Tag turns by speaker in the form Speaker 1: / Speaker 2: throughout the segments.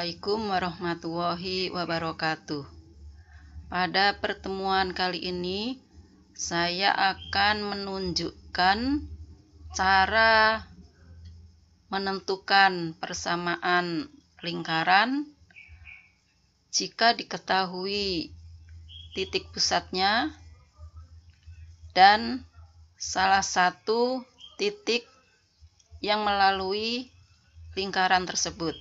Speaker 1: Assalamualaikum warahmatullahi wabarakatuh. Pada pertemuan kali ini saya akan menunjukkan cara menentukan persamaan lingkaran jika diketahui titik pusatnya dan salah satu titik yang melalui lingkaran tersebut.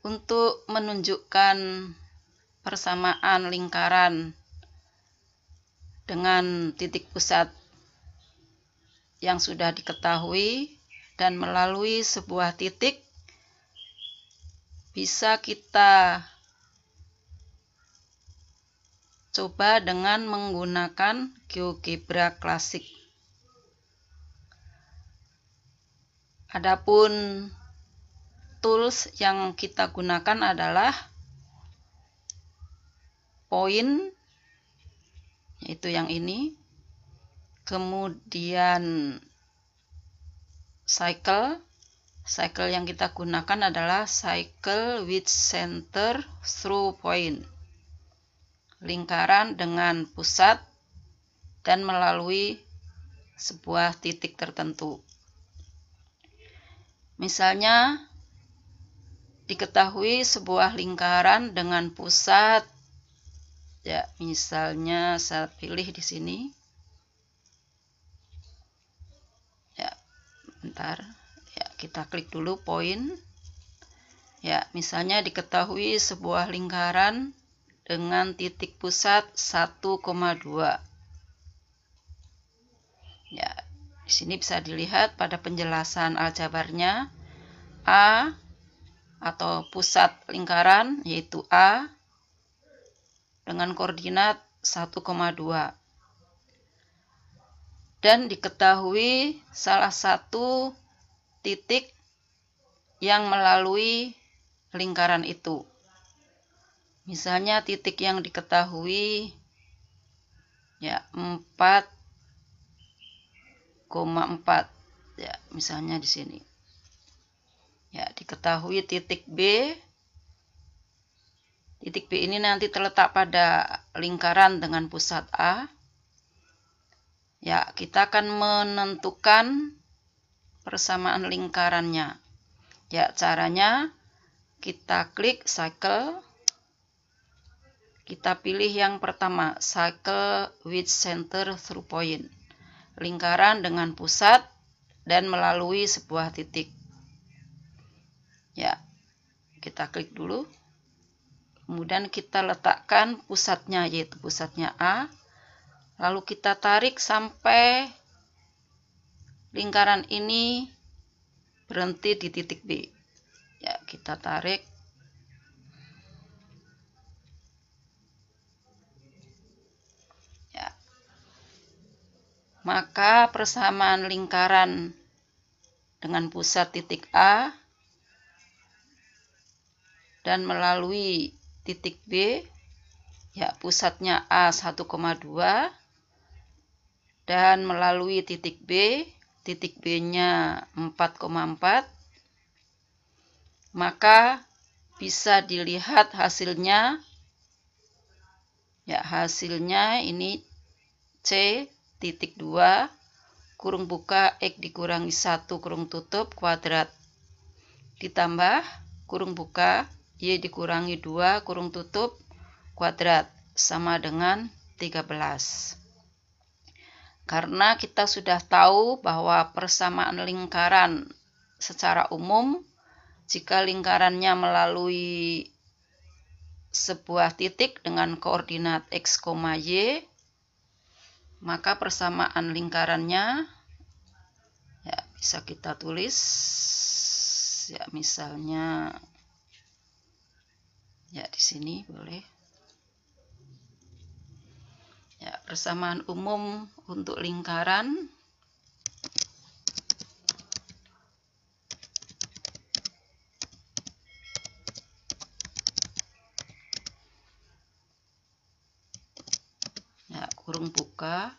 Speaker 1: Untuk menunjukkan persamaan lingkaran dengan titik pusat yang sudah diketahui dan melalui sebuah titik, bisa kita coba dengan menggunakan GeoGebra klasik. Adapun tools yang kita gunakan adalah point, yaitu yang ini, kemudian cycle yang kita gunakan adalah cycle with center through point, lingkaran dengan pusat dan melalui sebuah titik tertentu. Misalnya diketahui sebuah lingkaran dengan pusat, ya, misalnya saya pilih di sini, ya, bentar, ya, kita klik dulu point, ya, misalnya diketahui sebuah lingkaran dengan titik pusat 1,2, ya, di sini bisa dilihat pada penjelasan aljabarnya, A atau pusat lingkaran yaitu A dengan koordinat 1,2, dan diketahui salah satu titik yang melalui lingkaran itu. Misalnya titik yang diketahui, ya, 4,4, ya, misalnya di sini. Ya, diketahui titik B. Titik B ini nanti terletak pada lingkaran dengan pusat A. Ya, kita akan menentukan persamaan lingkarannya. Ya, caranya kita klik cycle. Kita pilih yang pertama, cycle with center through point, lingkaran dengan pusat dan melalui sebuah titik. Ya, kita klik dulu, kemudian kita letakkan pusatnya, yaitu pusatnya A, lalu kita tarik sampai lingkaran ini berhenti di titik B. Ya, kita tarik, ya, maka persamaan lingkaran dengan pusat titik A dan melalui titik B, ya, pusatnya A 1,2 dan melalui titik B-nya 4,4, maka bisa dilihat hasilnya, ya, hasilnya ini C titik 2 kurung buka X dikurangi 1 kurung tutup kuadrat ditambah kurung buka Y dikurangi 2 kurung tutup kuadrat sama dengan 13. Karena kita sudah tahu bahwa persamaan lingkaran secara umum, jika lingkarannya melalui sebuah titik dengan koordinat X, Y, maka persamaan lingkarannya, ya, bisa kita tulis, ya, misalnya, ya, di sini boleh. Ya, persamaan umum untuk lingkaran ya, kurung buka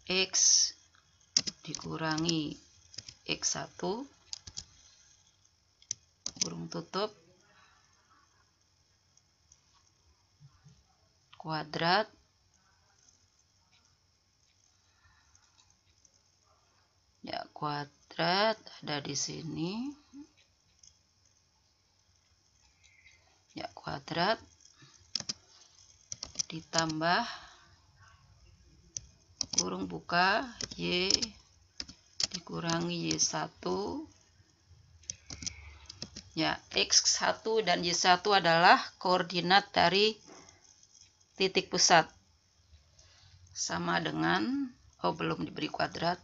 Speaker 1: X dikurangi X1 kurung tutup kuadrat ya, kuadrat ada di sini ya, kuadrat ditambah kurung buka Y dikurangi Y1 ya. X1 dan Y1 adalah koordinat dari titik pusat, sama dengan belum diberi kuadrat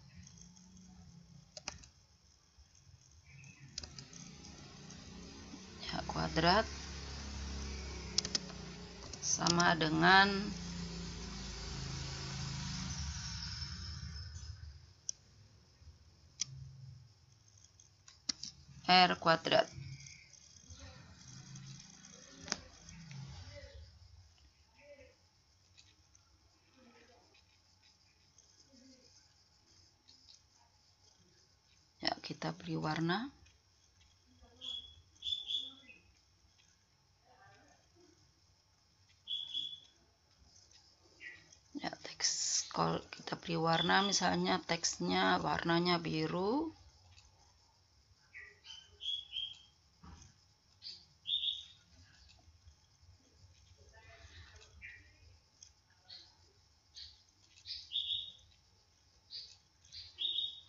Speaker 1: ya, kuadrat sama dengan R kuadrat. Ya, kita beri warna. Ya, teks kalau kita beri warna, misalnya teksnya warnanya biru.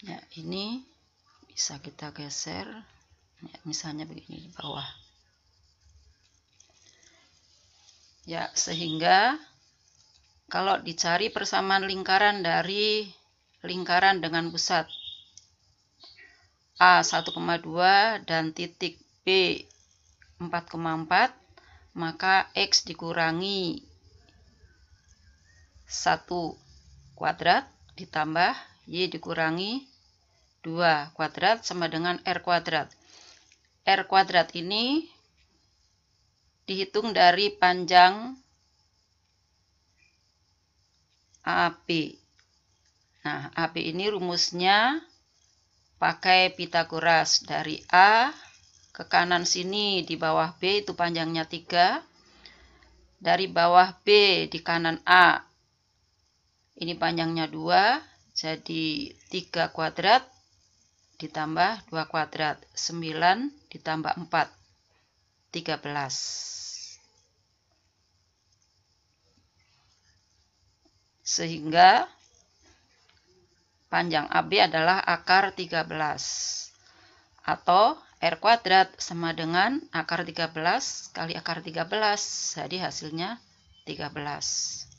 Speaker 1: Ya, ini bisa kita geser ya, misalnya begini di bawah ya, sehingga kalau dicari persamaan lingkaran dari lingkaran dengan pusat A 1,2 dan titik B 4,4, maka X dikurangi 1 kuadrat ditambah Y dikurangi 2 kuadrat sama dengan R kuadrat. R kuadrat ini dihitung dari panjang AB. Nah, AB ini rumusnya pakai Pitagoras. Dari A ke kanan sini di bawah B itu panjangnya 3. Dari bawah B di kanan A ini panjangnya 2. Jadi 3 kuadrat ditambah 2 kuadrat, 9 ditambah 4, 13. Sehingga panjang AB adalah akar 13. Atau R kuadrat sama dengan akar 13 kali akar 13. Jadi hasilnya 13.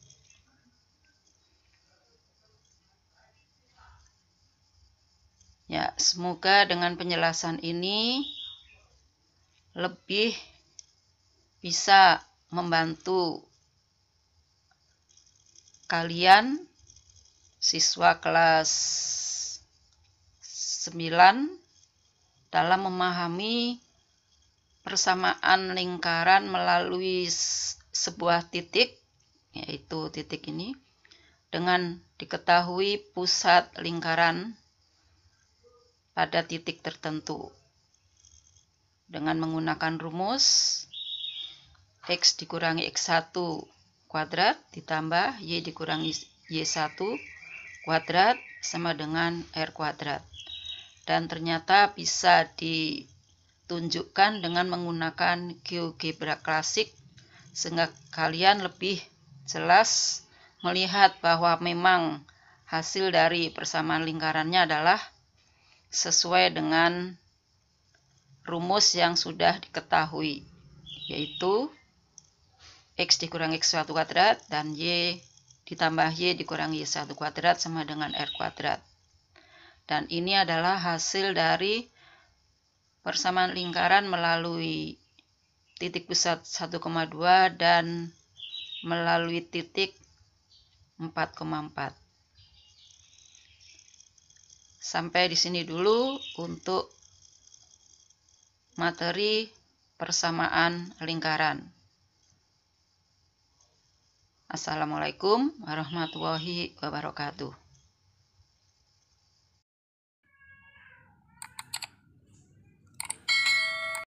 Speaker 1: Ya, semoga dengan penjelasan ini lebih bisa membantu kalian siswa kelas 9 dalam memahami persamaan lingkaran melalui sebuah titik, yaitu titik ini, dengan diketahui pusat lingkaran pada titik tertentu. Dengan menggunakan rumus X dikurangi X1 kuadrat ditambah Y dikurangi Y1 kuadrat sama dengan R kuadrat. Dan ternyata bisa ditunjukkan dengan menggunakan GeoGebra klasik, sehingga kalian lebih jelas melihat bahwa memang hasil dari persamaan lingkarannya adalah sesuai dengan rumus yang sudah diketahui, yaitu X dikurangi X1 kuadrat dan Y ditambah Y dikurangi Y1 kuadrat sama dengan R kuadrat. Dan ini adalah hasil dari persamaan lingkaran melalui titik pusat 1,2 dan melalui titik 4,4. Sampai di sini dulu untuk materi persamaan lingkaran. Assalamualaikum warahmatullahi wabarakatuh.